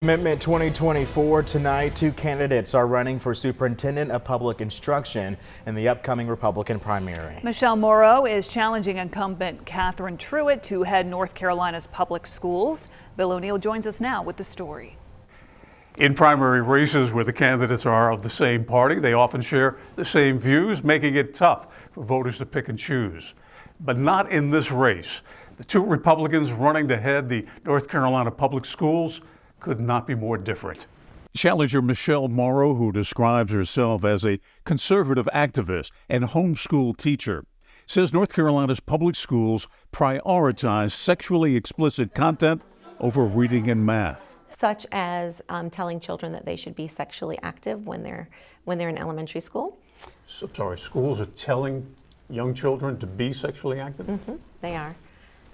Commitment 2024 tonight, two candidates are running for superintendent of public instruction in the upcoming Republican primary. Michelle Morrow is challenging incumbent Catherine Truitt to head North Carolina's public schools. Bill O'Neill joins us now with the story. In primary races where the candidates are of the same party, they often share the same views, making it tough for voters to pick and choose. But not in this race. The two Republicans running to head the North Carolina public schools could not be more different. Challenger Michelle Morrow, who describes herself as a conservative activist and homeschool teacher, says North Carolina's public schools prioritize sexually explicit content over reading and math. Such as telling children that they should be sexually active when they're in elementary school. So, sorry, schools are telling young children to be sexually active? Mm-hmm, they are.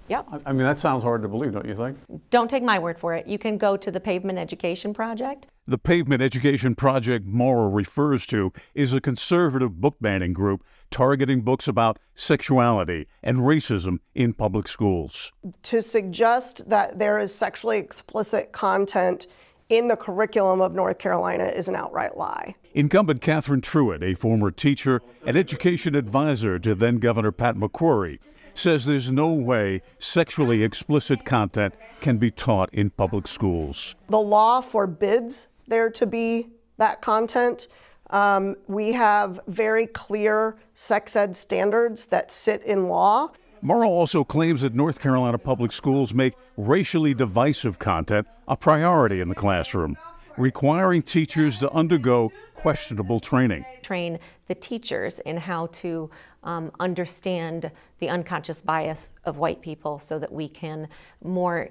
Yep. I mean, that sounds hard to believe, don't you think? Don't take my word for it. You can go to the Pavement Education Project. The Pavement Education Project Morrow refers to is a conservative book banning group targeting books about sexuality and racism in public schools. To suggest that there is sexually explicit content in the curriculum of North Carolina is an outright lie. Incumbent Catherine Truitt, a former teacher and education advisor to then Governor Pat McCrory, says there's no way sexually explicit content can be taught in public schools. The law forbids there to be that content. We have very clear sex ed standards that sit in law. Morrow also claims that North Carolina public schools make racially divisive content a priority in the classroom, requiring teachers to undergo questionable training. Train the teachers in how to understand the unconscious bias of white people so that we can more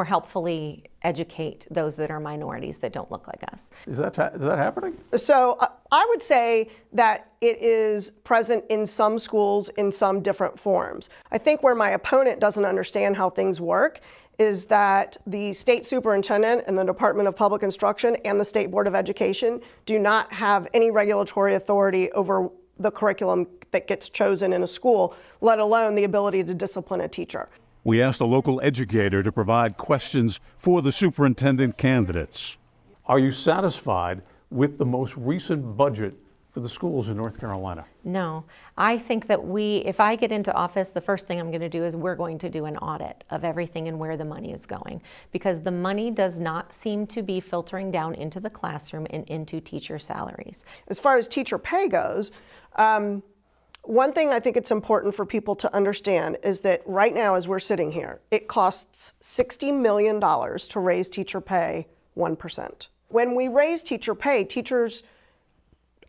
helpfully educate those that are minorities that don't look like us. Is that happening? So I would say that it is present in some schools in some different forms. I think where my opponent doesn't understand how things work is that the state superintendent and the Department of Public Instruction and the State Board of Education do not have any regulatory authority over the curriculum that gets chosen in a school, let alone the ability to discipline a teacher. We asked a local educator to provide questions for the superintendent candidates. Are you satisfied with the most recent budget for the schools in North Carolina? No. I think that if I get into office, the first thing I'm going to do is we're going to do an audit of everything and where the money is going, because the money does not seem to be filtering down into the classroom and into teacher salaries. As far as teacher pay goes, one thing I think it's important for people to understand is that right now, as we're sitting here, it costs $60 million to raise teacher pay 1%. When we raise teacher pay, teachers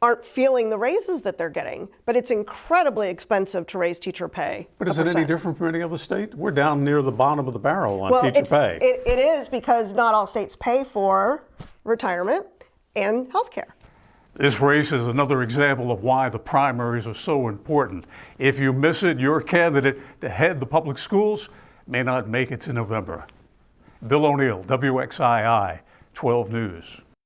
aren't feeling the raises that they're getting, but it's incredibly expensive to raise teacher pay. But is it any different from any other state? We're down near the bottom of the barrel on teacher pay. It is, because not all states pay for retirement and health care. This race is another example of why the primaries are so important. If you miss it, your candidate to head the public schools may not make it to November. Bill O'Neill, WXII 12 News.